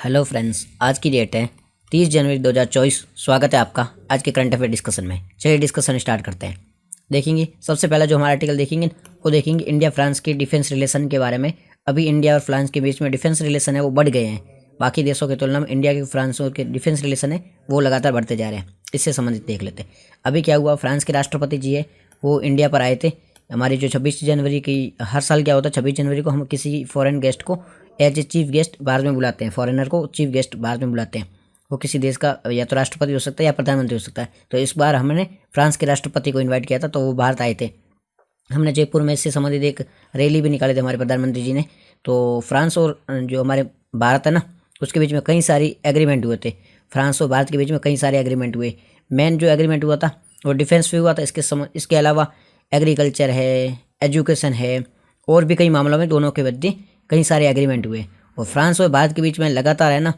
Hello friends, आज की date है 30 जनवरी 2024। स्वागत है आपका आज के करंट अफेयर डिस्कशन में। चलिए डिस्कशन स्टार्ट करते हैं। देखेंगे सबसे पहला जो हमारा आर्टिकल देखेंगे वो देखेंगे इंडिया फ्रांस की डिफेंस रिलेशन के बारे में। अभी इंडिया और फ्रांस के बीच में डिफेंस रिलेशन है वो बढ़ गए हैं। बाकी देशों की तुलना में इंडिया के फ्रांस के डिफेंस रिलेशन है वो लगातार बढ़ते जा रहे हैं। इससे संबंधित देख लेते हैं। अभी क्या हुआ, फ्रांस के राष्ट्रपति जी है वो इंडिया पर आए थे। हमारी जो 26 जनवरी की हर साल क्या होता है, 26 जनवरी को हम किसी फॉरेन गेस्ट को as a chief guest Bharat में बुलाते हैं। फॉरेनर को चीफ गेस्ट भारत में बुलाते हैं। वो किसी देश का या तो राष्ट्रपति हो सकता है या प्रधानमंत्री हो सकता है। तो इस बार हमने फ्रांस के राष्ट्रपति को इनवाइट किया था, तो वो भारत आए थे। हमने जयपुर में इससे संबंधित एक रैली भी निकाले थे हमारे प्रधानमंत्री जी ने। तो फ्रांस और जो हमारे भारत है ना, उसके बीच में कई सारी एग्रीमेंट हुए थे। फ्रांस और भारत के बीच में कई सारे एग्रीमेंट हुए। मेन जो एग्रीमेंट हुआ था वो डिफेंस पे हुआ था। इसके अलावा एग्रीकल्चर है, एजुकेशन है, और भी कई मामलों में दोनों के मध्य कई सारे एग्रीमेंट हुए। और फ्रांस और भारत के बीच में लगातार है ना,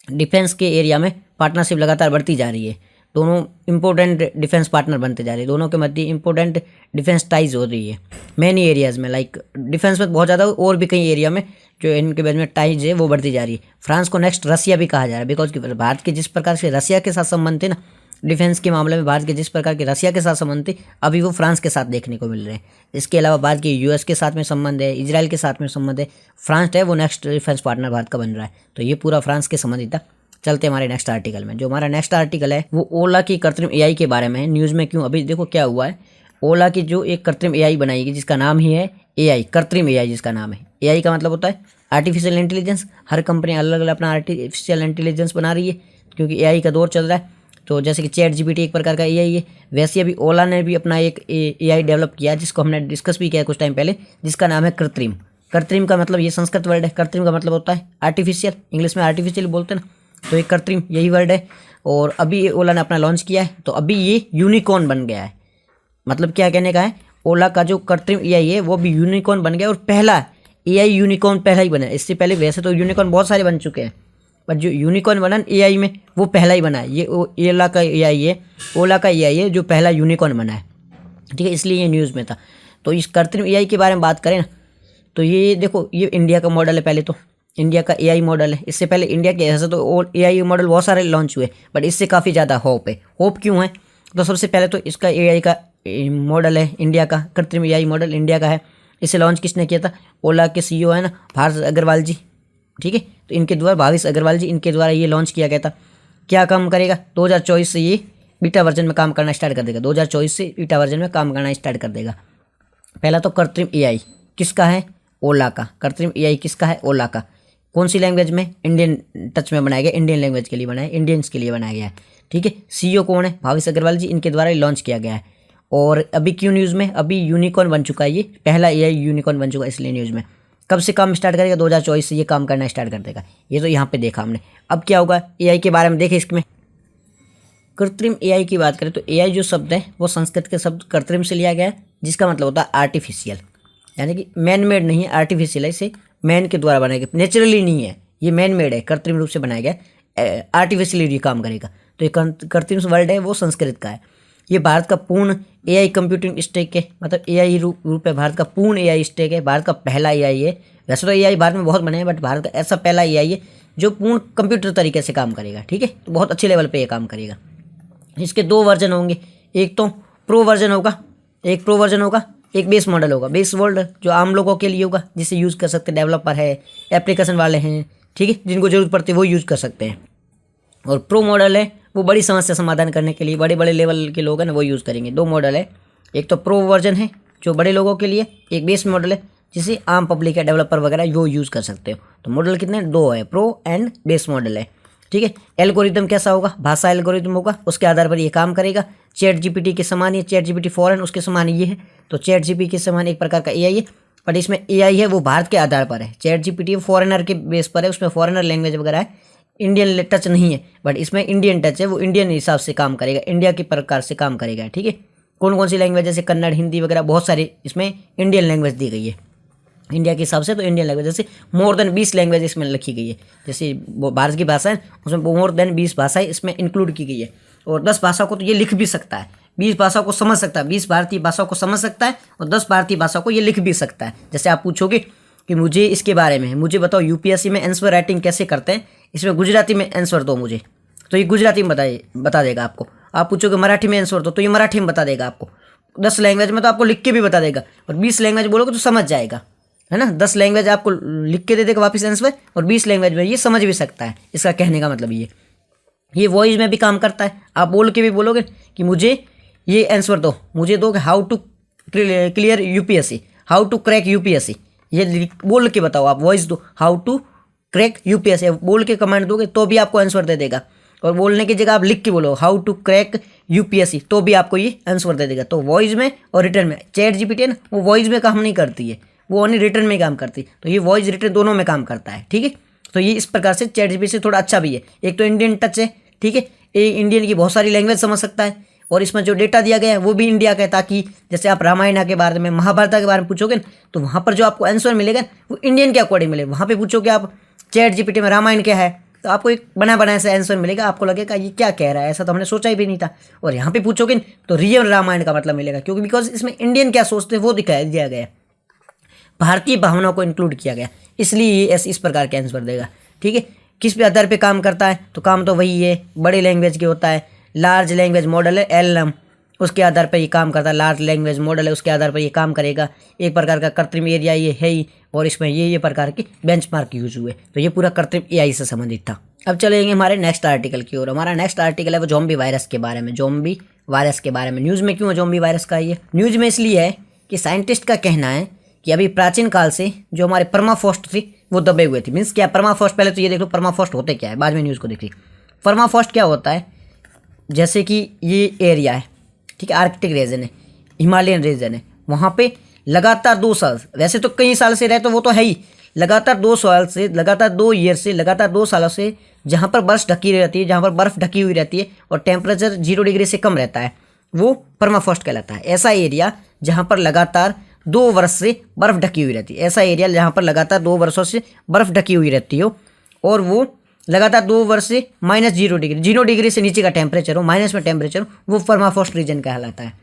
डिफेंस के एरिया में पार्टनरशिप लगातार बढ़ती जा रही है। दोनों इंपॉर्टेंट डिफेंस पार्टनर बनते जा रहे हैं। दोनों के मध्य इंपॉर्टेंट डिफेंस टाइज हो रही है मैनी एरियाज़ में। लाइक डिफेंस में बहुत ज़्यादा, और भी कई एरिया में जो इनके बीच में टाइज है वो बढ़ती जा रही है। फ्रांस को नेक्स्ट रसिया भी कहा जा रहा है, बिकॉज भारत के जिस प्रकार से रसिया के साथ संबंध थे ना, डिफेंस के मामले में भारत के जिस प्रकार के रसिया के साथ संबंध थे, अभी वो फ्रांस के साथ देखने को मिल रहे हैं। इसके अलावा भारत के यूएस के साथ में संबंध है, इजराइल के साथ में संबंध है। फ्रांस है वो नेक्स्ट डिफेंस पार्टनर भारत का बन रहा है। तो ये पूरा फ्रांस के संबंधित था। चलते हमारे नेक्स्ट आर्टिकल में। जो हमारा नेक्स्ट आर्टिकल है वो ओला की कृत्रिम एआई के बारे में है। न्यूज़ में क्यों, अभी देखो क्या हुआ है। ओला की जो एक कृत्रिम एआई बनाएगी जिसका नाम ही है एआई, कृत्रिम एआई जिसका नाम है। एआई का मतलब होता है आर्टिफिशियल इंटेलिजेंस। हर कंपनी अलग अलग अपना आर्टिफिशियल इंटेलिजेंस बना रही है, क्योंकि एआई का दौर चल रहा है। तो जैसे कि चैट जीपीटी एक प्रकार का एआई है, वैसे अभी ओला ने भी अपना एक एआई डेवलप किया जिसको हमने डिस्कस भी किया कुछ टाइम पहले, जिसका नाम है कृत्रिम। कृत्रिम का मतलब ये संस्कृत वर्ड है। कृत्रिम का मतलब होता है आर्टिफिशियल, इंग्लिश में आर्टिफिशियल बोलते हैं ना, तो एक कृत्रिम यही वर्ड है। और अभी ये ओला ने अपना लॉन्च किया है, तो अभी ये यूनिकॉर्न बन गया है। मतलब क्या कहने का है, ओला का जो कृत्रिम एआई है वो भी यूनिकॉर्न बन गया। और पहला एआई यूनिकॉर्न पहला ही बना है। इससे पहले वैसे तो यूनिकॉर्न बहुत सारे बन चुके हैं, पर जो यूनिकॉर्न बना एआई में वो पहला ही बना है। ये ओला का एआई है, ओला का एआई है जो पहला यूनिकॉर्न बना है। ठीक है, इसलिए ये न्यूज़ में था। तो इस कृत्रिम एआई के बारे में बात करें ना, तो ये देखो ये इंडिया का मॉडल है। पहले तो इंडिया का एआई मॉडल है। इससे पहले इंडिया के ऐसे तो एआई मॉडल बहुत सारे लॉन्च हुए, बट इससे काफ़ी ज़्यादा होप है। होप क्यों है, तो सबसे पहले तो इसका एआई का मॉडल है इंडिया का, कृत्रिम एआई मॉडल इंडिया का है। इसे लॉन्च किसने किया था, ओला के सीईओ है ना भाविश अग्रवाल जी। ठीक है, तो इनके द्वारा भाविश अग्रवाल जी, इनके द्वारा ये लॉन्च किया गया था। क्या काम करेगा, 2024 से ये बीटा वर्जन में काम करना स्टार्ट कर देगा। 2024 से बीटा वर्जन में काम करना स्टार्ट कर देगा। पहला तो कृत्रिम एआई किसका है, ओला का। कृत्रिम एआई किसका है, ओला का। कौन सी लैंग्वेज में, इंडियन टच में बनाया गया, इंडियन लैंग्वेज के लिए बनाया, इंडियंस के लिए बनाया गया है। ठीक है, सीईओ कौन है, भाविश अग्रवाल जी, इनके द्वारा लॉन्च किया गया है। और अभी क्यों न्यूज़ में, अभी यूनिकॉर्न बन चुका है, ये पहला एआई यूनिकॉर्न बन चुका है, इसलिए न्यूज़ में। कब से काम स्टार्ट करेगा, 2024 से ये काम करना स्टार्ट कर देगा। ये तो यहाँ पे देखा हमने। अब क्या होगा एआई के बारे में देखे इसमें। कृत्रिम एआई की बात करें तो एआई जो शब्द है वो संस्कृत के शब्द कृत्रिम से लिया गया है, जिसका मतलब होता है आर्टिफिशियल, यानी कि मैन मेड नहीं है, आर्टिफिशियल है। इसे मैन के द्वारा बनाया गया, नेचुरली नहीं है, ये मैन मेड है, कृत्रिम रूप से बनाया गया, आर्टिफिशियली काम करेगा। तो ये कृत्रिम वर्ड है वो संस्कृत का है। ये भारत का पूर्ण एआई कंप्यूटिंग स्टैक है, मतलब एआई रूप है भारत का पूर्ण एआई स्टैक है। भारत का पहला एआई है। वैसे तो एआई भारत में बहुत बने हैं, बट भारत का ऐसा पहला एआई है जो पूर्ण कंप्यूटर तरीके से काम करेगा। ठीक है, तो बहुत अच्छे लेवल पे ये काम करेगा। इसके 2 वर्जन होंगे, एक तो प्रो वर्जन होगा, एक बेस मॉडल होगा। बेस वर्ल्ड जो आम लोगों के लिए होगा, जिसे यूज़ कर सकते हैं, डेवलपर है, एप्लीकेशन वाले हैं, ठीक है, जिनको जरूरत पड़ती है वो यूज़ कर सकते हैं। और प्रो मॉडल है वो बड़ी समस्या समाधान करने के लिए, बड़े बड़े लेवल के लोग हैं ना वो यूज़ करेंगे। 2 मॉडल है, एक तो प्रो वर्जन है जो बड़े लोगों के लिए, एक बेस मॉडल है जिसे आम पब्लिक है, डेवलपर वगैरह वो यूज़ कर सकते हो। तो मॉडल कितने, 2 है, प्रो एंड बेस मॉडल है। ठीक है, एल्गोरिदम कैसा होगा, भाषा एल्गोरिदम होगा, उसके आधार पर ये काम करेगा। चैट जीपीटी के समान ही, चैट जीपीटी फॉरेन उसके समान ये है। तो चैट जीपीटी के समान एक प्रकार का एआई है, बट इसमें एआई है वो भारत के आधार पर है। चैट जीपीटी फॉरेनर के बेस पर है, उसमें फॉरेनर लैंग्वेज वगैरह है, इंडियन टच नहीं है, बट इसमें इंडियन टच है, वो इंडियन हिसाब से काम करेगा, इंडिया के प्रकार से काम करेगा। ठीक है, कौन कौन सी लैंग्वेज, जैसे कन्नड़, हिंदी वगैरह बहुत सारी इसमें इंडियन लैंग्वेज दी गई है इंडिया के हिसाब से। तो इंडियन लैंग्वेज जैसे मोर देन 20 लैंग्वेज इसमें लिखी गई है। जैसे भारत की भाषा है उसमें मोर देन 20 भाषाएं इसमें इंक्लूड की गई है। और 10 भाषा को तो ये लिख भी सकता है, 20 भाषा को समझ सकता है, 20 भारतीय भाषा को समझ सकता है, और 10 भारतीय भाषा को ये लिख भी सकता है। जैसे आप पूछोगे कि मुझे इसके बारे में मुझे बताओ यूपीएससी में आंसर राइटिंग कैसे करते हैं, इसमें गुजराती में आंसर दो मुझे, तो ये गुजराती में बता देगा आपको। आप पूछोगे मराठी में आंसर दो, तो ये मराठी में बता देगा आपको। 10 लैंग्वेज में तो आपको लिख के भी बता देगा, और 20 लैंग्वेज बोलोगे तो समझ जाएगा, है ना। 10 लैंग्वेज आपको लिख के दे देगा वापस आंसर, और 20 लैंग्वेज में ये समझ भी सकता है। इसका कहने का मतलब ये वॉइस में भी काम करता है। आप बोल के भी बोलोगे कि मुझे ये आंसर दो, मुझे दो कि how to clear UPSC, how to crack UPSC, ये बोल के बताओ। आप वॉइस दो, हाउ टू क्रैक यूपीएससी, बोल के कमांड दोगे तो भी आपको आंसर दे देगा। और बोलने की जगह आप लिख के बोलो हाउ टू क्रैक यूपीएससी, तो भी आपको ये आंसर दे देगा। तो वॉइस में और रिटर्न में चैट जीपीटी है ना, वो वॉइस में काम नहीं करती है, वो ओनली रिटर्न में काम करती है। तो ये वॉइस रिटर्न दोनों में काम करता है, ठीक है। तो ये इस प्रकार से चैट जीपीटी से थोड़ा अच्छा भी है। एक तो इंडियन टच है, ठीक है, ये इंडियन की बहुत सारी लैंग्वेज समझ सकता है, और इसमें जो डेटा दिया गया है वो भी इंडिया का है, ताकि जैसे आप रामायण के बारे में, महाभारत के बारे में पूछोगे ना, तो वहाँ पर जो आपको आंसर मिलेगा वो इंडियन के अकॉर्डिंग मिलेगा। वहाँ पे पूछोगे आप चैट जीपीटी में रामायण क्या है, तो आपको एक बना बनाया सा आंसर मिलेगा, आपको लगेगा ये क्या कह रहा है, ऐसा तो हमने सोचा ही भी नहीं था। और यहाँ पे पूछोगे तो रियल रामायण का मतलब मिलेगा, क्योंकि बिकॉज इसमें इंडियन क्या सोचते हैं वो दिखाया दिया गया, भारतीय भावनाओं को इंक्लूड किया गया, इसलिए ये इस प्रकार के आंसर देगा, ठीक है। किस पे आधार पे काम करता है, तो काम तो वही है, बड़े लैंग्वेज के होता है। लार्ज लैंग्वेज मॉडल है LLM, उसके आधार पर ये काम करता है। लार्ज लैंग्वेज मॉडल है, उसके आधार पर ये काम करेगा। एक प्रकार का कृत्रिम एरिया ये है ही, और इसमें ये प्रकार के बेंचमार्क यूज हुए। तो ये पूरा कृत्रिम AI से संबंधित था। अब चलेंगे हमारे नेक्स्ट आर्टिकल की ओर। हमारा नेक्स्ट आर्टिकल है वो ज़ॉम्बी वायरस के बारे में। ज़ॉम्बी वायरस के बारे में न्यूज़ में क्यों है ज़ॉम्बी वायरस का? ये न्यूज़ में इसलिए है कि साइंटिस्ट का कहना है कि अभी प्राचीन काल से जो हमारे परमाफ्रॉस्ट थी वो दबे हुए थे। मीन्स क्या परमाफ्रॉस्ट, पहले तो ये देख लो परमाफ्रॉस्ट होते क्या है, बाद में न्यूज़ को देख ली। परमाफ्रॉस्ट क्या होता है, जैसे कि ये एरिया है, ठीक है, आर्कटिक रीजन है, हिमालयन रीजन है, वहाँ पे लगातार 2 साल, वैसे तो कई साल से रहे तो वो तो है ही, लगातार 2 साल से, लगातार 2 ईयर से, लगातार 2 सालों से जहाँ पर बर्फ ढकी रहती है, जहाँ पर बर्फ़ ढकी हुई रहती है और टेम्परेचर 0 डिग्री से कम रहता है, वो परमाफ्रॉस्ट कहलाता है। ऐसा एरिया जहाँ पर लगातार 2 वर्ष से बर्फ़ ढकी हुई रहती है, ऐसा एरिया जहाँ पर लगातार 2 वर्षों से बर्फ़ ढकी हुई रहती हो, और वो लगातार 2 वर्ष से -0 डिग्री, 0 डिग्री से नीचे का टेम्परेचर हो, माइनस में टेम्परेचर हो, वो परमाफ्रॉस्ट रीजन कहलाता है।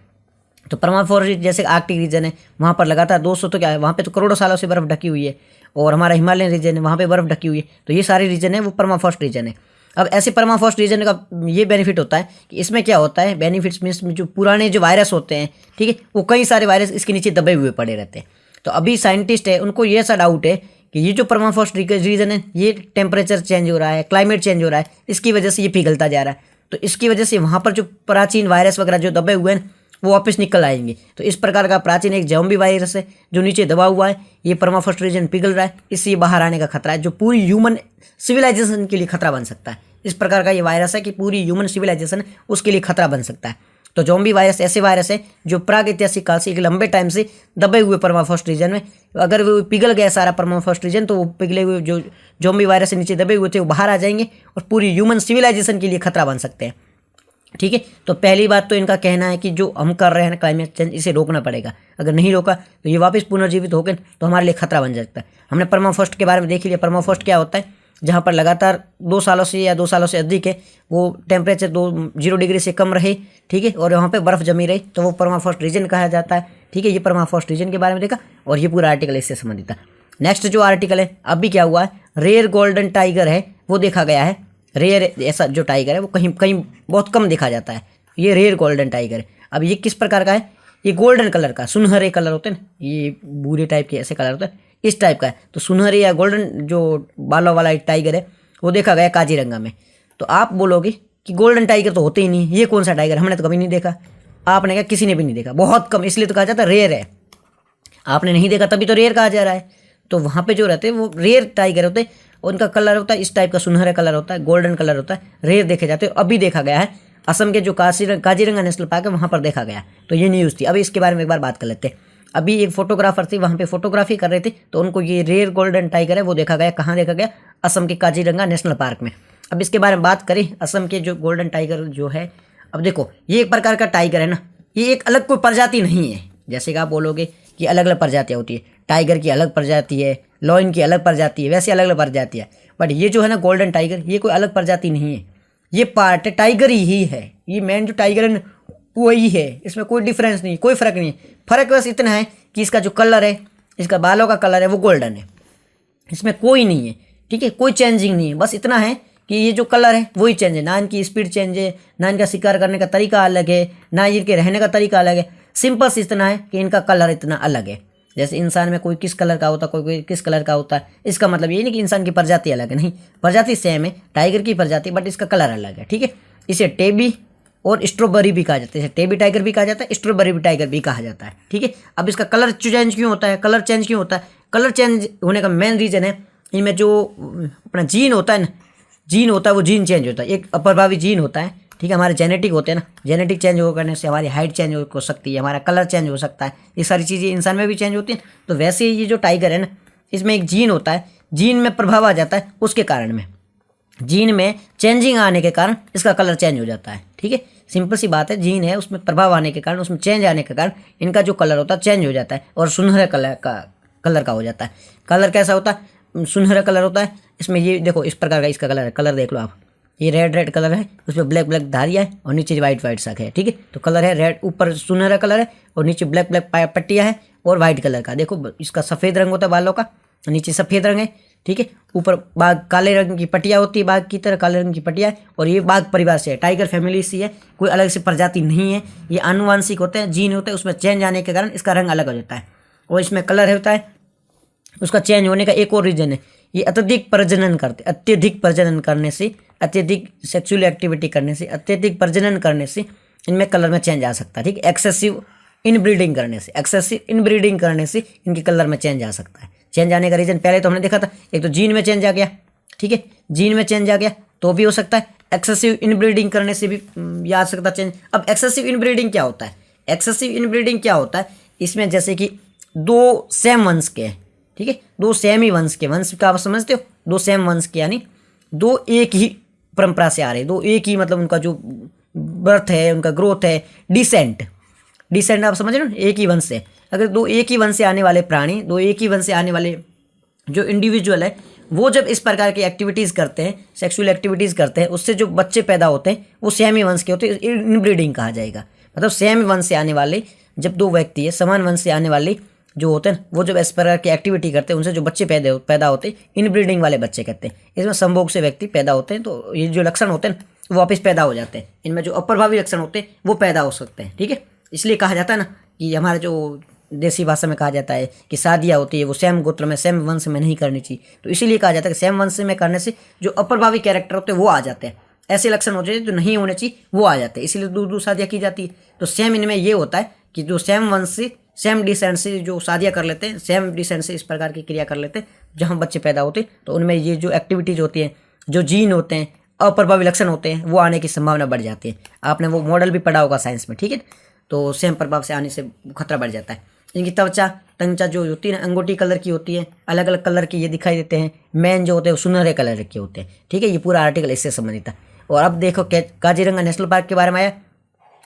तो परमाफ्रॉस्ट जैसे आर्कटिक रीजन है, वहाँ पर लगातार 200 तो क्या है, वहाँ पे तो करोड़ों सालों से बर्फ़ ढकी हुई है, और हमारा हिमालयन रीजन है, वहाँ पे बर्फ़ ढकी हुई है। तो ये सारे रीजन है वो परमाफ्रॉस्ट रीजन है। अब ऐसे परमाफ्रॉस्ट रीजन का ये बेनिफिट होता है कि इसमें क्या होता है, बेनिफिट्स मीन्स जो पुराने जो वायरस होते हैं, ठीक है, वो कई सारे वायरस इसके नीचे दबे हुए पड़े रहते हैं। तो अभी साइंटिस्ट है, उनको ये सा डाउट है कि ये जो परमाफ्रॉस्ट रीजन है, ये टेम्परेचर चेंज हो रहा है, क्लाइमेट चेंज हो रहा है, इसकी वजह से ये पिघलता जा रहा है। तो इसकी वजह से वहाँ पर जो प्राचीन वायरस वगैरह जो दबे हुए हैं वो वापस निकल आएंगे। तो इस प्रकार का प्राचीन एक ज़ॉम्बी वायरस है जो नीचे दबा हुआ है, ये परमाफ्रॉस्ट रीजन पिघल रहा है, इससे बाहर आने का खतरा है, जो पूरी ह्यूमन सिविलाइजेशन के लिए खतरा बन सकता है। इस प्रकार का ये वायरस है कि पूरी ह्यूमन सिविलाइजेशन उसके लिए खतरा बन सकता है। तो ज़ॉम्बी वायरस ऐसे वायरस है जो प्रागैतिहासिक काल से एक लंबे टाइम से दबे हुए परमाफ्रॉस्ट रीजन में, अगर वो पिघल गया सारा परमाफ्रॉस्ट रीजन, तो वो पिघले हुए जो ज़ॉम्बी वायरस से नीचे दबे हुए थे वो बाहर आ जाएंगे और पूरी ह्यूमन सिविलाइजेशन के लिए खतरा बन सकते हैं, ठीक है। तो पहली बात तो इनका कहना है कि जो हम कर रहे हैं क्लाइमेट चेंज, इसे रोकना पड़ेगा। अगर नहीं रोका तो ये वापस पुनर्जीवित हो गए तो हमारे लिए खतरा बन सकता है। हमने परमाफ्रॉस्ट के बारे में देख लिया। परमाफ्रॉस्ट क्या होता है, जहाँ पर लगातार 2 सालों से या 2 सालों से अधिक है वो टेम्परेचर 0 डिग्री से कम रहे, ठीक है, और वहाँ पे बर्फ़ जमी रही, तो वो परमाफ्रॉस्ट रीजन कहा जाता है, ठीक है। ये परमाफ्रॉस्ट रीजन के बारे में देखा, और ये पूरा आर्टिकल इससे संबंधित था। नेक्स्ट जो आर्टिकल है, अभी क्या हुआ है, रेयर गोल्डन टाइगर है वो देखा गया है। रेयर ऐसा जो टाइगर है वो कहीं कहीं बहुत कम देखा जाता है, ये रेयर गोल्डन टाइगर है। अब ये किस प्रकार का है, ये गोल्डन कलर का, सुनहरे कलर होते हैं ना, ये भूरे टाइप के ऐसे कलर होते हैं, इस टाइप का है। तो सुनहरे या गोल्डन जो बालों वाला एक टाइगर है वो देखा गया काजीरंगा में। तो आप बोलोगे कि गोल्डन टाइगर तो होते ही नहीं, ये कौन सा टाइगर, हमने तो कभी नहीं देखा। आपने कहा किसी ने भी नहीं देखा, बहुत कम, इसलिए तो कहा जाता है रेयर है। आपने नहीं देखा तभी तो रेयर कहा जा रहा है। तो वहाँ पे जो रहते हैं वो रेयर टाइगर होते हैं, उनका कलर होता है इस टाइप का, सुनहरा कलर होता है, गोल्डन कलर होता है, रेयर देखे जाते हैं। अभी देखा गया है असम के जो काजीरंगा नेशनल पार्क है वहाँ पर देखा गया। तो ये न्यूज़ थी। अभी इसके बारे में एक बार बात कर लेते हैं। अभी एक फोटोग्राफर थी, वहाँ पे फोटोग्राफी कर रहे थे, तो उनको ये रेयर गोल्डन टाइगर है वो देखा गया। कहाँ देखा गया, असम के काजीरंगा नेशनल पार्क में। अब इसके बारे में बात करें, असम के जो गोल्डन टाइगर जो है, अब देखो ये एक प्रकार का टाइगर है ना, ये एक अलग कोई प्रजाति नहीं है। जैसे कि आप बोलोगे कि अलग अलग प्रजातियाँ होती है, टाइगर की अलग प्रजाति है, लॉयन की अलग प्रजाति है, वैसे अलग अलग प्रजाति है। बट ये जो है ना गोल्डन टाइगर, ये कोई अलग प्रजाति नहीं है, ये पार्ट टाइगर ही है। ये मेन जो टाइगर है ना वही है, इसमें कोई डिफरेंस नहीं, कोई फ़र्क नहीं है। फ़र्क बस इतना है कि इसका जो कलर है, इसका बालों का कलर है वो गोल्डन है, इसमें कोई नहीं है, ठीक है, कोई चेंजिंग नहीं है। बस इतना है कि ये जो कलर है वही चेंज है, ना इनकी स्पीड चेंज है, ना इनका शिकार करने का तरीका अलग है, ना इनके रहने का तरीका अलग है। सिंपल से इतना है कि इनका कलर इतना अलग है। जैसे इंसान में कोई किस कलर का होता है, कोई किस कलर का होता है, इसका मतलब ये नहीं कि इंसान की प्रजाति अलग है, नहीं, प्रजाति सेम है, टाइगर की प्रजाति, बट इसका कलर अलग है, ठीक है। इसे टेबी और स्ट्रॉबेरी भी कहा जाता है, टेबी टाइगर भी कहा जाता है, स्ट्रॉबेरी भी टाइगर भी कहा जाता है, ठीक है। अब इसका कलर चेंज क्यों होता है, कलर चेंज क्यों होता है? कलर चेंज होने का मेन रीजन है इनमें जो अपना जीन होता है ना, जीन होता है, वो जीन चेंज होता है। एक अप्रभावी जीन होता है, ठीक है, हमारे जेनेटिक होते हैं ना, जेनेटिक चेंज हो करने से हमारी हाइट चेंज हो सकती है, हमारा कलर चेंज हो सकता है, ये सारी चीज़ें इंसान में भी चेंज होती हैं। तो वैसे ही ये जो टाइगर है ना, इसमें एक जीन होता है, जीन में प्रभाव आ जाता है, उसके कारण में जीन में चेंजिंग आने के कारण इसका कलर चेंज हो जाता है, ठीक है। सिंपल सी बात है, जीन है, उसमें प्रभाव आने के कारण, उसमें चेंज आने के कारण इनका जो कलर होता है चेंज हो जाता है और सुनहरे कलर का हो जाता है। कलर कैसा होता है? सुनहरा कलर होता है। इसमें ये देखो इस प्रकार का इसका कलर है, कलर देख लो आप, ये रेड कलर है, उसमें ब्लैक धारियाँ है और नीचे वाइट शाख है, ठीक है। तो कलर है रेड, ऊपर सुनहरा कलर है और नीचे ब्लैक पट्टियाँ है और वाइट कलर का। देखो इसका सफ़ेद रंग होता है बालों का, नीचे सफ़ेद रंग है, ठीक है। ऊपर बाघ काले रंग की पट्टियाँ होती है, बाघ की तरह काले रंग की पट्टियाँ है, और ये बाघ परिवार से है, टाइगर फैमिली से है, कोई अलग से प्रजाति नहीं है। ये आनुवांशिक होते हैं, जीन होते हैं, उसमें चेंज आने के कारण इसका रंग अलग हो जाता है और इसमें कलर होता है। उसका चेंज होने का एक और रीजन है, ये अत्यधिक प्रजनन करने से, अत्यधिक सेक्सुअल एक्टिविटी करने से, अत्यधिक प्रजनन करने से इनमें कलर में चेंज आ सकता है, ठीक है। एक्सेसिव इनब्रीडिंग करने से इनके कलर में चेंज आ सकता है। चेंज आने का रीजन पहले तो हमने देखा था, एक तो जीन में चेंज आ गया, ठीक है, जीन में चेंज आ गया तो भी हो सकता है, एक्सेसिव इनब्रीडिंग करने से भी आ सकता है चेंज। अब एक्सेसिव इनब्रीडिंग क्या होता है? इसमें जैसे कि दो सेम वंश के हैं, ठीक है, दो सेम ही वंश का आप समझते हो, दो सेम वंश के, यानी दो एक ही परंपरा से आ रहे हैं, दो एक ही, मतलब उनका जो बर्थ है, उनका ग्रोथ है, डिसेंट आप समझ रहे हो, एक ही वंश से। अगर दो एक ही वंश से आने वाले प्राणी, दो एक ही वंश से आने वाले जो इंडिविजुअल है, वो जब इस प्रकार की एक्टिविटीज़ करते हैं, सेक्सुअल एक्टिविटीज़ करते हैं, उससे जो बच्चे पैदा होते हैं वो सेम ही वंश के होते हैं, इनब्रीडिंग कहा जाएगा। मतलब सेम वंश से आने वाले जब दो व्यक्ति है, समान वंश से आने वाले जो होते हैं, वो जब इस प्रकार की एक्टिविटी करते हैं, उनसे जो बच्चे पैदा होते हैं, इनब्रीडिंग वाले बच्चे कहते हैं। इसमें संभोग से व्यक्ति पैदा होते हैं, तो ये जो लक्षण होते हैं वो वापस पैदा हो जाते हैं। इनमें जो अप्रभावी लक्षण होते हैं वो पैदा हो सकते हैं, ठीक है। इसलिए कहा जाता है ना कि हमारे जो देसी भाषा में कहा जाता है कि शादियाँ होती है वो सेम गोत्र में, सेम वंश में नहीं करनी चाहिए। तो इसीलिए कहा जाता है कि सेम वंश में करने से जो अप्रभावी कैरेक्टर होते हैं वो आ जाते हैं, ऐसे लक्षण होते हैं जो नहीं होने चाहिए वो आ जाते हैं, इसीलिए दूर शादियाँ की जाती है। तो सेम इनमें ये होता है कि जो सेम वंश से, सेम डिसेंट से जो शादियाँ कर लेते हैं, सेम डिसेंट से इस प्रकार की क्रिया कर लेते हैं, जहाँ बच्चे पैदा होते हैं, तो उनमें ये जो एक्टिविटीज़ होती हैं, जो जीन होते हैं, अप्रभावी लक्षण होते हैं, वो आने की संभावना बढ़ जाती है। आपने वो मॉडल भी पढ़ा होगा साइंस में, ठीक है। तो सेम प्रभाव से आने से खतरा बढ़ जाता है। इनकी तंचा जो होती है ना, अंगूठी कलर की होती है, अलग अलग कलर की ये दिखाई देते हैं। मैन जो होते हैं वो सुनहरे कलर के होते हैं, ठीक है। ये पूरा आर्टिकल इससे संबंधित है। और अब देखो काजीरंगा नेशनल पार्क के बारे में आया,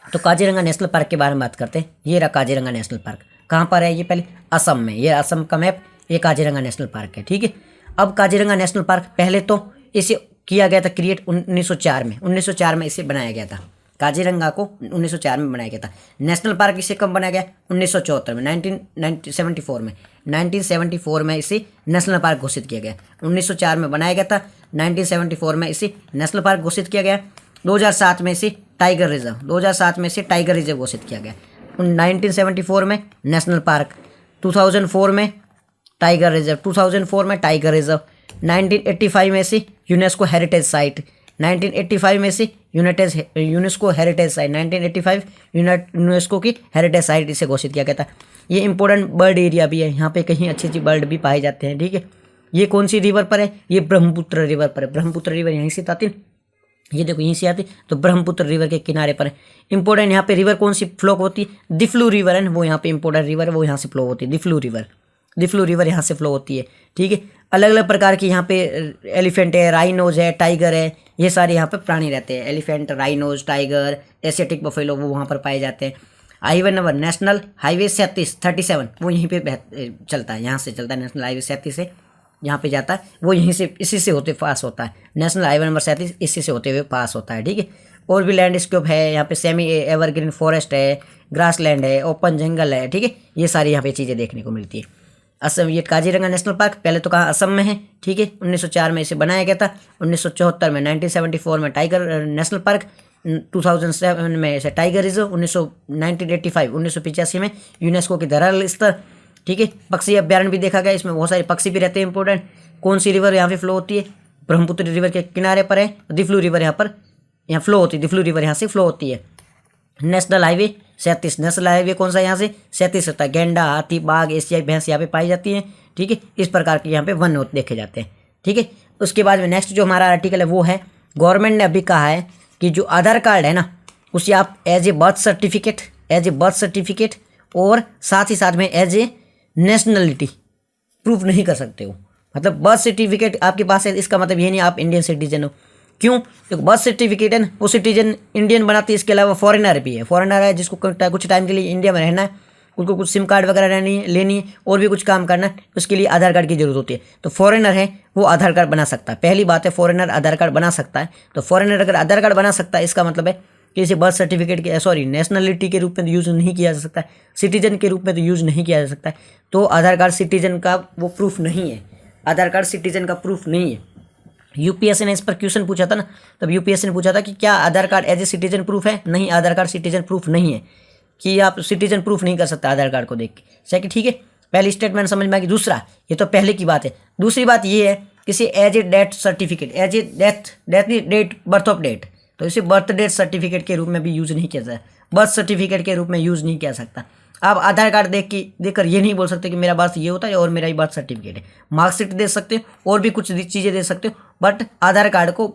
तो काजीरंगा नेशनल पार्क के बारे में बात करते हैं। ये रहा काजीरंगा नेशनल पार्क, कहाँ पर है ये? पहले असम में, ये असम का मैप, ये काजीरंगा नेशनल पार्क है, ठीक है। अब काजीरंगा नेशनल पार्क पहले तो इसे किया गया था क्रिएट 1904 में इसे बनाया गया था। काजीरंगा को 1904 में बनाया गया था। नेशनल पार्क इसे कब बनाया गया? 1974 में, 1974 में इसे नेशनल पार्क घोषित किया गया। 1904 में बनाया गया था, 1974 में इसे नेशनल पार्क घोषित किया गया। 2007 में इसे टाइगर रिजर्व घोषित किया गया। 1974 में नेशनल पार्क, 2004 में टाइगर रिजर्व, 1985 में इसे यूनेस्को हेरिटेज साइट, 1985 में से यूनेस्को हेरिटेज साइट, 1985 यूनेस्को की हेरिटेज साइट इसे घोषित किया गया था। ये इंपॉर्टेंट बर्ड एरिया भी है, यहाँ पे कहीं अच्छी अच्छी बर्ड भी पाए जाते हैं, ठीक है। ये कौन सी रिवर पर है? ये ब्रह्मपुत्र रिवर पर है। ब्रह्मपुत्र रिवर यहीं से आती है, ये देखो यहीं से आती, तो ब्रह्मपुत्र रिवर के किनारे पर है। इंपॉर्टेंट यहाँ पे रिवर कौन सी फ्लो होती है? दिफ्लू रिवर है, वो यहाँ पे इंपॉर्टेंट रिवर है, वो यहाँ से फ्लो होती है। दिफ्लू रिवर यहाँ से फ्लो होती है, ठीक है। अलग अलग प्रकार की यहाँ पे एलिफेंट है, राइनोज है, टाइगर है, ये सारे यहाँ पे प्राणी रहते हैं। Elephant, rhinos, tiger, Asiatic buffalo वो वहाँ पर पाए जाते हैं। हाईवे नंबर नेशनल हाईवे 37 वो यहीं पे चलता है, यहाँ से चलता है। नेशनल हाईवे 37 से यहाँ पे जाता है, वो यहीं से इसी से होते पास होता है। नेशनल हाईवे नंबर 37 इसी से होते हुए पास होता है, ठीक है। और भी लैंडस्केप है यहाँ पे, सेमी एवरग्रीन फॉरेस्ट है, ग्रास लैंड है, ओपन जंगल है, ठीक है। ये सारी यहाँ पे चीज़ें देखने को मिलती है। असम, ये काजीरंगा नेशनल पार्क पहले तो कहाँ असम में है, ठीक है। 1904 में इसे बनाया गया था। 1974 में 1974 में टाइगर नेशनल पार्क, 2007 में इसे टाइगर रिजर्व, 1985 में यूनेस्को की धरातल स्थल, ठीक है। पक्षी अभ्यारण्य भी देखा गया, इसमें बहुत सारे पक्षी भी रहते हैं इंपॉर्टेंट। कौन सी रिवर यहाँ पे फ्लो होती है, ब्रह्मपुत्र रिवर के किनारे पर है। दिफ्लू रिवर यहाँ फ्लो होती है, दिफ्लू रिवर यहाँ से फ्लो होती है। नेशनल हाईवे 37, नेशनल हाईवे कौन सा यहाँ से 37 होता है। गेंडा, हाथी, बाघ, एशियाई भैंस यहाँ पे पाई जाती हैं, ठीक है। इस प्रकार के यहाँ पे वन देखे जाते हैं, ठीक है। उसके बाद में नेक्स्ट जो हमारा आर्टिकल है वो है, गवर्नमेंट ने अभी कहा है कि जो आधार कार्ड है ना, उसे आप एज ए बर्थ सर्टिफिकेट और साथ ही साथ में एज ए नेशनलिटी प्रूफ नहीं कर सकते हो। मतलब बर्थ सर्टिफिकेट आपके पास है, इसका मतलब ये नहीं आप इंडियन सिटीजन हो। क्यों? क्योंकि बर्थ सर्टिफिकेट है ना, वो सिटीजन इंडियन बनाती है। इसके अलावा फॉरेनर भी है, फॉरेनर है जिसको कुछ टाइम के लिए इंडिया में रहना है, उनको कुछ सिम कार्ड वगैरह लेनी है और भी कुछ काम करना है, उसके लिए आधार कार्ड की जरूरत होती है। तो फॉरेनर है वो आधार कार्ड बना सकता है। पहली बात है, फॉरेनर आधार कार्ड बना सकता है। तो फॉरेनर अगर आधार कार्ड बना सकता है, इसका मतलब है कि इसे बर्थ सर्टिफिकेट के नेशनलिटी के रूप में तो यूज़ नहीं किया जा सकता है, सिटीजन के रूप में तो यूज़ नहीं किया जा सकता है। तो आधार कार्ड सिटीजन का वो प्रूफ नहीं है, आधार कार्ड सिटीजन का प्रूफ नहीं है। यूपीएससी ने इस पर क्वेश्चन पूछा था ना, तब यूपीएससी ने पूछा था कि क्या Aadhaar card as a citizen proof है? नहीं, आधार कार्ड सिटीजन प्रूफ नहीं है, कि आप सिटीजन प्रूफ नहीं कर सकते आधार कार्ड को देख के। सेकंड, ठीक है, पहली स्टेटमेंट समझ में आ गई। दूसरा, ये तो पहले की बात है। दूसरी बात ये है, किसी as a death certificate, as a date birth of date, तो इसे बर्थ डेट सर्टिफिकेट के रूप में भी यूज़ नहीं किया जाता, बर्थ सर्टिफिकेट के रूप में यूज़ नहीं किया सकता। आप आधार कार्ड देखकर ये नहीं बोल सकते कि मेरा बर्थ ये होता है और मेरा ही बर्थ सर्टिफिकेट है। मार्कशीट दे सकते हो और भी कुछ चीज़ें दे सकते हो, बट आधार कार्ड को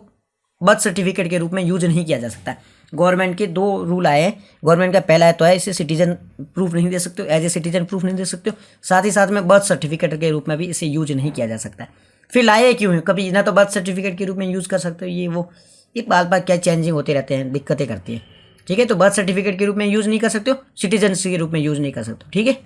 बर्थ सर्टिफिकेट के रूप में यूज नहीं किया जा सकता। गवर्नमेंट के 2 रूल आए हैं। गवर्नमेंट का पहला है तो है, इसे सिटीजन प्रूफ नहीं दे सकते हो, एज ए सिटीजन प्रूफ नहीं दे सकते हो। साथ ही साथ में बर्थ सर्टिफिकेट के रूप में भी इसे यूज नहीं किया जा सकता है। फिर लाए क्यों है? कभी ना तो बर्थ सर्टिफिकेट के रूप में यूज़ कर सकते हो, ये वो एक बार क्या चेंजिंग होते रहते हैं, दिक्कतें करती हैं, ठीक है। तो बर्थ सर्टिफिकेट के रूप में यूज़ नहीं कर सकते हो, सिटीजन के रूप में यूज़ नहीं कर सकते हो, ठीक है।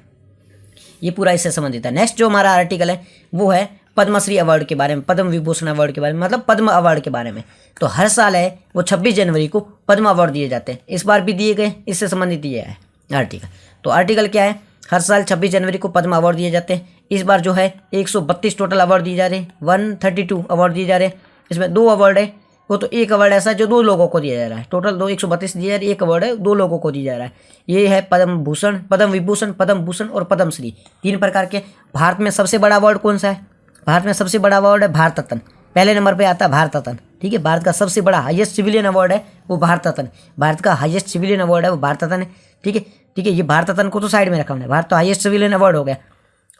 ये पूरा इससे संबंधित है। नेक्स्ट जो हमारा आर्टिकल है वो है पद्मश्री अवार्ड के बारे में, पद्म विभूषण अवार्ड के बारे में, मतलब पद्म अवार्ड के बारे में। तो हर साल है वो 26 जनवरी को पद्म अवार्ड दिए जाते हैं, इस बार भी दिए गए, इससे संबंधित ये है आर्टिकल। तो आर्टिकल क्या है? हर साल 26 जनवरी को पद्म अवार्ड दिए जाते हैं। इस बार जो है 132 टोटल अवार्ड दिए जा रहे हैं, 132 अवार्ड दिए जा रहे हैं। इसमें 2 अवार्ड है, वो तो एक अवार्ड ऐसा है जो 2 लोगों को दिया जा रहा है। टोटल 132 दिया जा रहा है, एक अवार्ड है 2 लोगों को दिया जा रहा है। ये है पद्म भूषण, पद्म विभूषण, पद्म भूषण और पद्मश्री, 3 प्रकार के। भारत में सबसे बड़ा अवार्ड कौन सा है? भारत में सबसे बड़ा अवार्ड है भारत रत्न, पहले नंबर पे आता है भारत रत्न, ठीक है। भारत का सबसे बड़ा हाईएस्ट सिविलियन अवार्ड है वो भारत रत्न, भारत का हाईएस्ट सिविलियन अवार्ड है वो भारत रत्न है, ठीक है। ठीक है, ये भारत रत्न को तो साइड में रखा हमने, भारत तो हाईएस्ट सिविलियन अवार्ड हो गया।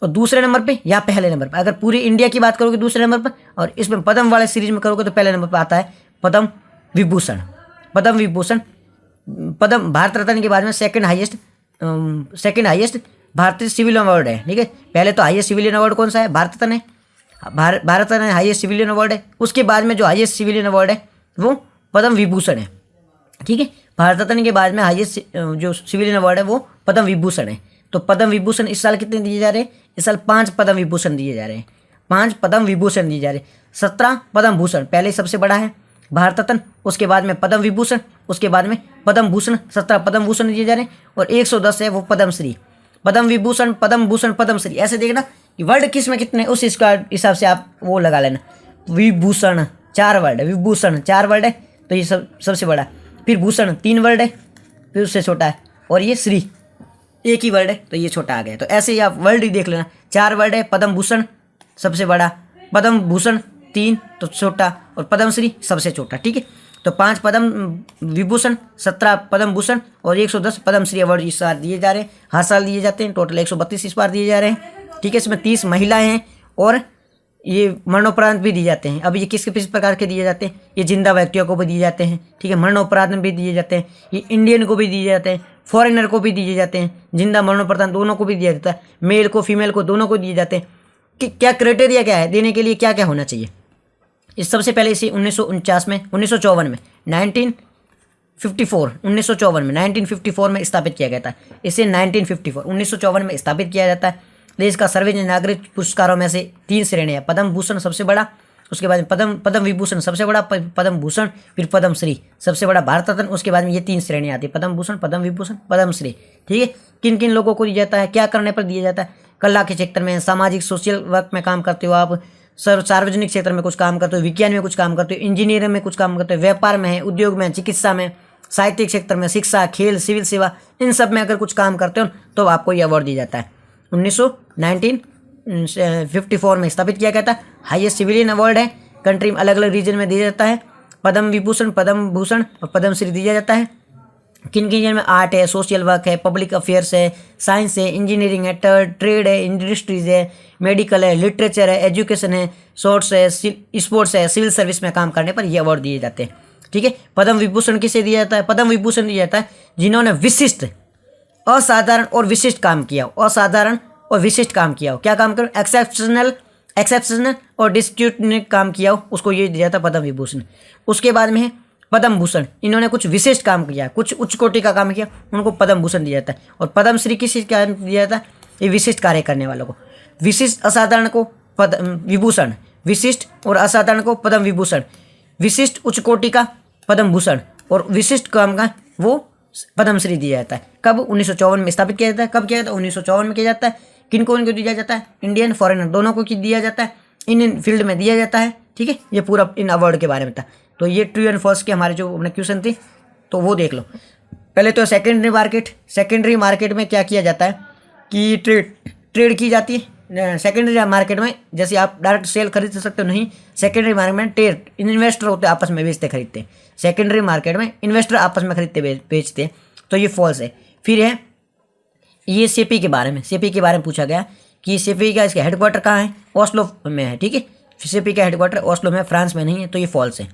और दूसरे नंबर पे या पहले नंबर पर, अगर पूरी इंडिया की बात करोगे दूसरे नंबर पर, और इसमें पद्म वाले सीरीज में करोगे तो पहले नंबर पर आता है पद्म विभूषण। पद्म विभूषण, पद्म भारत रत्न के बाद में सेकंड हाईएस्ट भारतीय सिविलियन अवार्ड है, ठीक है। पहले तो हाईएस्ट सिविलियन अवार्ड कौन सा है? भारत रत्न है, Bharat Ratna highest civilian award है। उसके बाद में जो हाईएस्ट सिविलियन अवार्ड है वो पद्म विभूषण है, ठीक है। भारत रत्न के बाद में हाईएस्ट जो सिविलियन अवार्ड है वो पद्म विभूषण है। तो पद्म विभूषण इस साल कितने दिए जा रहे हैं? इस साल 5 पद्म विभूषण दिए जा रहे हैं, 5 पद्म विभूषण दिए जा रहे हैं। 17 पद्म भूषण, पहले सबसे बड़ा है भारत रत्न, उसके बाद में पद्म विभूषण, उसके बाद में पद्म भूषण, 17 पद्म भूषण दिए जा रहे हैं। और 110 है वो पद्मश्री, पद्म विभूषण, पद्म भूषण, पद्मश्री। ऐसे देखना कि वर्ड किस में कितने, उस हिसाब से आप वो लगा लेना। विभूषण 4 वर्ड है, विभूषण 4 वर्ड है, तो ये सबसे बड़ा। फिर भूषण 3 वर्ड है, फिर उससे छोटा है, और ये श्री 1 ही वर्ड है, तो ये छोटा आ गया। तो ऐसे ही आप वर्ड ही देख लेना, 4 वर्ड है, पद्म भूषण सबसे बड़ा, पद्म भूषण 3 तो छोटा, और पद्मश्री सबसे छोटा, ठीक है। तो 5 पद्म विभूषण, 17 पद्म भूषण और 110 पद्मश्री अवार्ड इस साल दिए जा रहे हैं, हर साल दिए जाते हैं। टोटल 132 इस बार दिए जा रहे हैं, ठीक है। इसमें 30 महिलाएं हैं और ये मरणोपरांत भी दिए जाते हैं। अब ये किस प्रकार के दिए जाते हैं? ये जिंदा व्यक्तियों को भी दिए जाते हैं, ठीक है, मरणोपरांत भी दिए जाते हैं, ये इंडियन को भी दिए जाते हैं, फॉरेनर को भी दिए जाते हैं, जिंदा मरणोपरांत दोनों को भी दिया जाता है, मेल को फीमेल को दोनों को दिए जाते हैं। कि क्या क्राइटेरिया क्या है देने के लिए, क्या क्या होना चाहिए? इस सबसे पहले इसे 1949 में 1954 में 1954 में स्थापित किया गया था। इसे 1954 में स्थापित किया जाता है। देश का सर्वोच्च नागरिक पुरस्कारों में से 3 श्रेणियाँ, पद्म भूषण सबसे बड़ा, उसके बाद पद्म विभूषण सबसे बड़ा, पद्म भूषण, फिर पद्मश्री सबसे बड़ा, भारत रत्न, उसके बाद में ये 3 श्रेणियाँ आती है, पद्म भूषण, पद्म विभूषण, पद्मश्री, ठीक है। किन किन लोगों को दिया जाता है, क्या करने पर दिया जाता है? कला के क्षेत्र में, सामाजिक सोशल वर्क में काम करते हो आप, सार्वजनिक क्षेत्र में कुछ काम करते हो, विज्ञान में कुछ काम करते हो, इंजीनियरिंग में कुछ काम करते हो, व्यापार में है, उद्योग में, चिकित्सा में, साहित्यिक क्षेत्र में, शिक्षा, खेल, सिविल सेवा, इन सब में अगर कुछ काम करते हो तो आपको ये अवार्ड दिया जाता है। 1954 में स्थापित किया गया था। हाईएस्ट सिविलियन अवार्ड है, कंट्री में अलग अलग रीजन में दिया जाता है। पद्म विभूषण, पद्म भूषण और पद्मश्री दिया जाता है। किन किन में आर्ट है, सोशल वर्क है, पब्लिक अफेयर्स है, साइंस है, इंजीनियरिंग है, ट्रेड है, इंडस्ट्रीज है, मेडिकल है, लिटरेचर है, एजुकेशन है, शॉर्ट्स है, स्पोर्ट्स है, सिविल सर्विस में काम करने पर ये अवार्ड दिए जाते हैं। ठीक है। पद्म विभूषण किसे दिया जाता है? पद्म विभूषण दिया जाता है जिन्होंने विशिष्ट, असाधारण और विशिष्ट काम किया हो, असाधारण और विशिष्ट काम किया हो। क्या काम करो? एक्सेप्शनल और डिस्टिंक्टिव काम किया हो, उसको ये दिया जाता है पद्म विभूषण। उसके बाद में है पद्म भूषण, इन्होंने कुछ विशिष्ट काम किया, कुछ उच्च कोटि का काम किया, उनको पद्म भूषण दिया जाता है। और पद्म श्री किसी क्या दिया जाता है? ये विशिष्ट कार्य करने वालों को। विशिष्ट असाधारण को पद्म विभूषण, विशिष्ट और असाधारण को पद्म विभूषण, विशिष्ट उच्च कोटि का पद्म भूषण और विशिष्ट काम का वो पद्मश्री दिया जाता है। कब? 1954 में स्थापित किया जाता है। कब किया जाता है? 1954 में किया जाता है। किनको इनको दिया जाता है? इंडियन, फॉरेनर दोनों को दिया जाता है, इन फील्ड में दिया जाता है। ठीक है। ये पूरा इन अवार्ड के बारे में था। तो ये ट्रू एंड फॉल्स के हमारे जो क्वेश्चन थे तो वो देख लो। पहले तो सेकेंडरी मार्केट में क्या किया जाता है कि ट्रेड की जाती है। सेकेंडरी मार्केट में जैसे आप डायरेक्ट सेल खरीद सकते हो, नहीं, सेकेंडरी मार्केट में ट्रेड, इन्वेस्टर होते हैं, आपस में बेचते खरीदते हैं। सेकेंडरी मार्केट में इन्वेस्टर आपस में खरीदते बेचते हैं, तो ये फॉल्स है। फिर है ये सेपी के बारे में, सेपी के बारे में पूछा गया कि सेपी का इसका हेडक्वार्टर कहाँ है? ओस्लो में है। ठीक है। सेपी का हेडक्वार्टर ओस्लो में, फ्रांस में नहीं है, तो ये फॉल्स है।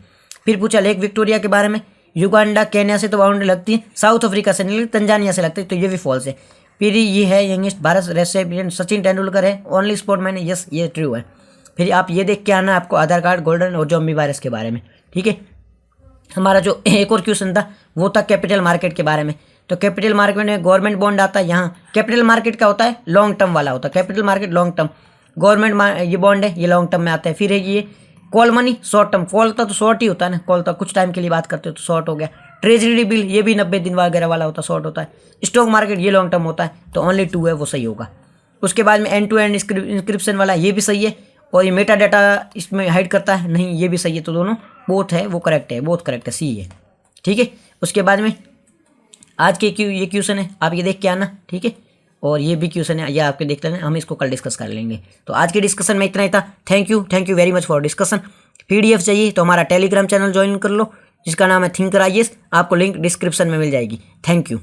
फिर पूछा लेक विक्टोरिया के बारे में, युगांडा, केन्या से तो बाउंड्री लगती है, साउथ अफ्रीका से नहीं लगती, तंजानिया से लगती है, तो ये भी फॉल्स है। फिर ये है यंगेस्ट भारत रेसिडेंट सचिन तेंदुलकर है, ओनली स्पोर्टमैन है, यस ये ट्रू है। फिर आप ये देख के आना आपको आधार कार्ड, गोल्डन और ज़ॉम्बी वायरस के बारे में। ठीक है। हमारा जो एक और क्वेश्चन था वो था कैपिटल मार्केट के बारे में। तो कैपिटल मार्केट में गवर्नमेंट बॉन्ड आता है। यहाँ कैपिटल मार्केट क्या होता है? लॉन्ग टर्म वाला होता है। Capital market long term, government ये बॉन्ड है, ये लॉन्ग टर्म में आता है। फिर है ये call money, short term. Call तो शॉर्ट ही होता है ना, कॉल तो कुछ टाइम के लिए बात करते हो तो शॉर्ट हो गया। ट्रेजरी बिल ये भी 90 दिन वगैरह वाला होता है, शॉर्ट होता है। स्टॉक मार्केट ये लॉन्ग टर्म होता है, तो ओनली 2 है, वो सही होगा। उसके बाद में एंड टू एंड इंक्रिप्शन वाला ये भी सही है, और ये मेटा डाटा इसमें हाइड करता है, नहीं ये भी सही है। तो दोनों बोथ है, वो करेक्ट है, बोथ करेक्ट है, सी है। ठीक है। उसके बाद में आज के ये क्वेश्चन है, आप ये देख के आना। ठीक है। और ये भी क्वेश्चन है, ये आपके देख लेना, हम इसको कल डिस्कस कर लेंगे। तो आज के डिस्कशन में इतना ही था। Thank you very much for discussion. PDF चाहिए तो हमारा टेलीग्राम चैनल ज्वाइन कर लो, जिसका नाम है थिंकर IAS, आपको लिंक डिस्क्रिप्शन में मिल जाएगी। Thank you.